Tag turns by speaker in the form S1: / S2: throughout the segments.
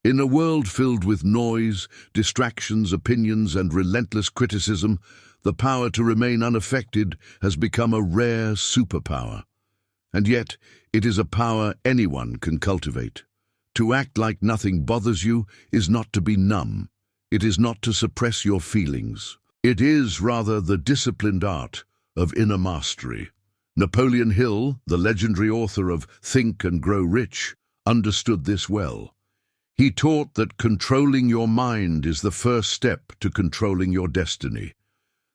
S1: In a world filled with noise, distractions, opinions, and relentless criticism, the power to remain unaffected has become a rare superpower. And yet, it is a power anyone can cultivate. To act like nothing bothers you is not to be numb. It is not to suppress your feelings. It is, rather, the disciplined art of inner mastery. Napoleon Hill, the legendary author of Think and Grow Rich, understood this well. He taught that controlling your mind is the first step to controlling your destiny.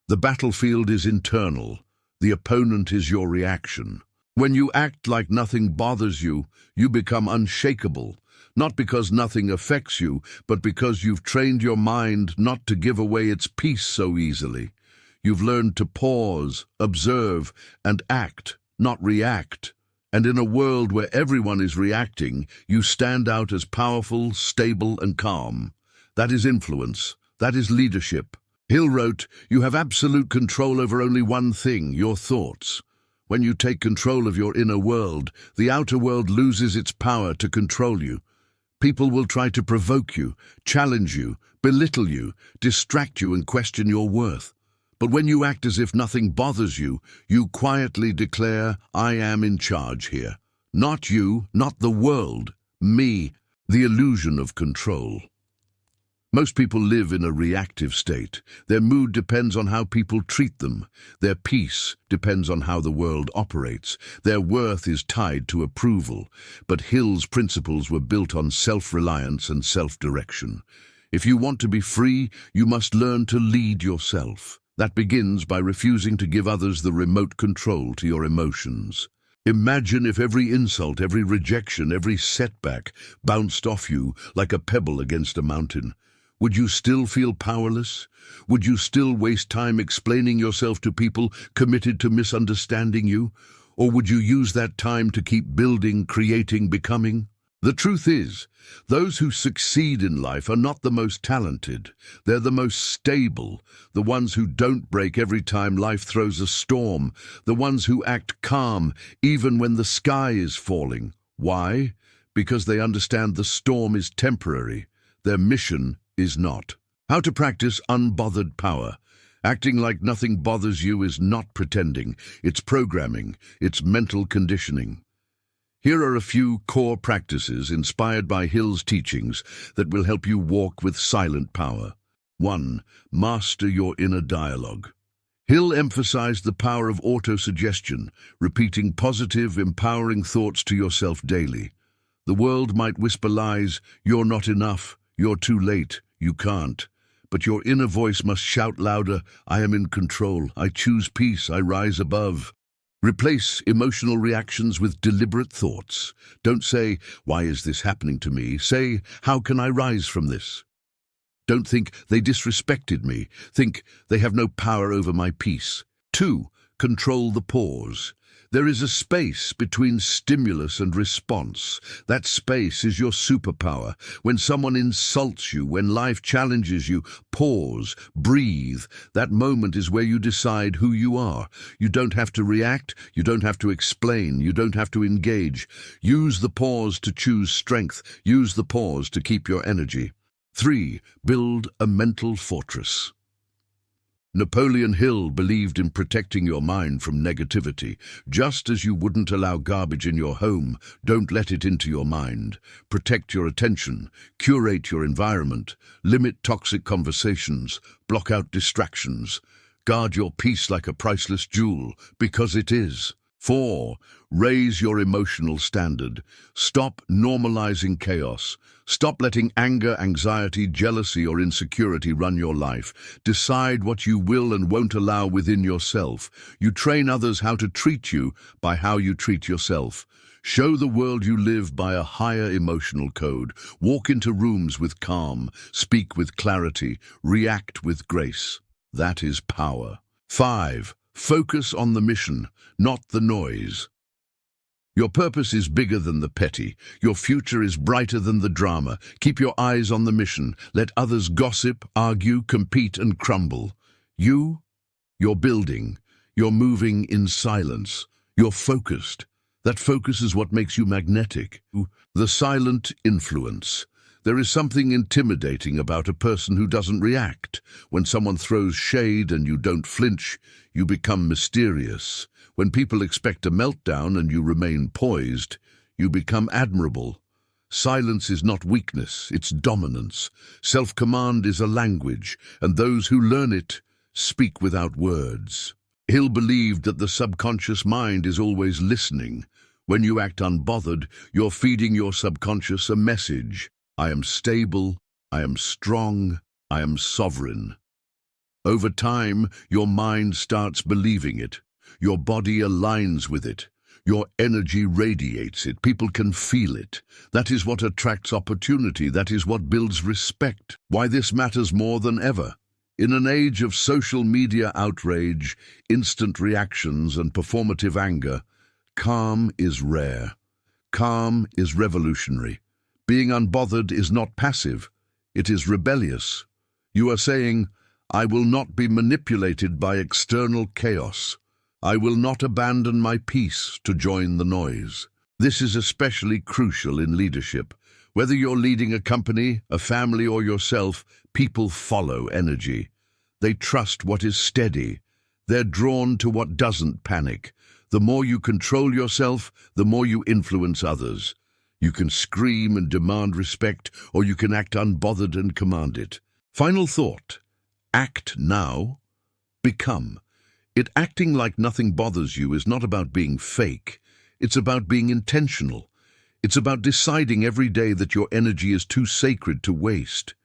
S1: The battlefield is internal. The opponent is your reaction. When you act like nothing bothers you, you become unshakable, not because nothing affects you, but because you've trained your mind not to give away its peace so easily. You've learned to pause, observe, and act, not react. And in a world where everyone is reacting, you stand out as powerful, stable, and calm. That is influence. That is leadership. Hill wrote, "You have absolute control over only one thing, your thoughts. When you take control of your inner world, the outer world loses its power to control you. People will try to provoke you, challenge you, belittle you, distract you, and question your worth. But when you act as if nothing bothers you, you quietly declare, 'I am in charge here.' Not you, not the world, me." The illusion of control. Most people live in a reactive state. Their mood depends on how people treat them. Their peace depends on how the world operates. Their worth is tied to approval. But Hill's principles were built on self-reliance and self-direction. If you want to be free, you must learn to lead yourself. That begins by refusing to give others the remote control to your emotions. Imagine if every insult, every rejection, every setback bounced off you like a pebble against a mountain. Would you still feel powerless? Would you still waste time explaining yourself to people committed to misunderstanding you? Or would you use that time to keep building, creating, becoming? The truth is, those who succeed in life are not the most talented. They're the most stable, the ones who don't break every time life throws a storm, the ones who act calm even when the sky is falling. Why? Because they understand the storm is temporary. Their mission is not. How to practice unbothered power. Acting like nothing bothers you is not pretending. It's programming. It's mental conditioning. Here are a few core practices inspired by Hill's teachings that will help you walk with silent power. 1. Master your inner dialogue. Hill emphasized the power of autosuggestion, repeating positive, empowering thoughts to yourself daily. The world might whisper lies, "You're not enough, you're too late, you can't." But your inner voice must shout louder, "I am in control, I choose peace, I rise above." Replace emotional reactions with deliberate thoughts. Don't say, "Why is this happening to me?" Say, "How can I rise from this?" Don't think, "They disrespected me." Think, "They have no power over my peace." 2. Control the pause. There is a space between stimulus and response. That space is your superpower. When someone insults you, when life challenges you, pause, breathe. That moment is where you decide who you are. You don't have to react, you don't have to explain, you don't have to engage. Use the pause to choose strength. Use the pause to keep your energy. 3. Build a mental fortress. Napoleon Hill believed in protecting your mind from negativity. Just as you wouldn't allow garbage in your home, don't let it into your mind. Protect your attention, curate your environment, limit toxic conversations, block out distractions. Guard your peace like a priceless jewel, because it is. 4. Raise your emotional standard. Stop normalizing chaos. Stop letting anger, anxiety, jealousy, or insecurity run your life. Decide what you will and won't allow within yourself. You train others how to treat you by how you treat yourself. Show the world you live by a higher emotional code. Walk into rooms with calm. Speak with clarity. React with grace. That is power. 5. Focus on the mission, not the noise. Your purpose is bigger than the petty. Your future is brighter than the drama. Keep your eyes on the mission. Let others gossip, argue, compete, and crumble. You're building. You're moving in silence. You're focused. That focus is what makes you magnetic. The silent influence. There is something intimidating about a person who doesn't react. When someone throws shade and you don't flinch, you become mysterious. When people expect a meltdown and you remain poised, you become admirable. Silence is not weakness, it's dominance. Self-command is a language, and those who learn it speak without words. Hill believed that the subconscious mind is always listening. When you act unbothered, you're feeding your subconscious a message. I am stable, I am strong, I am sovereign. Over time, your mind starts believing it. Your body aligns with it. Your energy radiates it. People can feel it. That is what attracts opportunity. That is what builds respect. Why this matters more than ever. In an age of social media outrage, instant reactions and performative anger, calm is rare. Calm is revolutionary. Being unbothered is not passive. It is rebellious. You are saying, I will not be manipulated by external chaos. I will not abandon my peace to join the noise. This is especially crucial in leadership. Whether you're leading a company, a family, or yourself, people follow energy. They trust what is steady. They're drawn to what doesn't panic. The more you control yourself, the more you influence others. You can scream and demand respect, or you can act unbothered and command it. Final thought. Act now. Become. Acting like nothing bothers you is not about being fake. It's about being intentional. It's about deciding every day that your energy is too sacred to waste.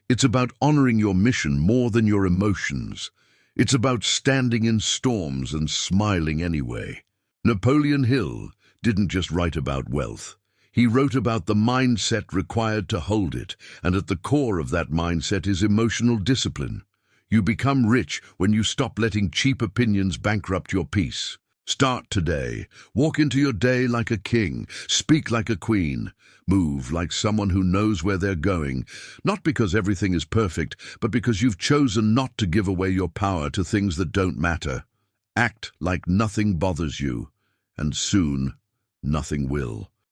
S1: It's about honoring your mission more than your emotions. It's about standing in storms and smiling anyway. Napoleon Hill didn't just write about wealth. He wrote about the mindset required to hold it, and at the core of that mindset is emotional discipline. You become rich when you stop letting cheap opinions bankrupt your peace. Start today. Walk into your day like a king. Speak like a queen. Move like someone who knows where they're going. Not because everything is perfect, but because you've chosen not to give away your power to things that don't matter. Act like nothing bothers you, and soon nothing will.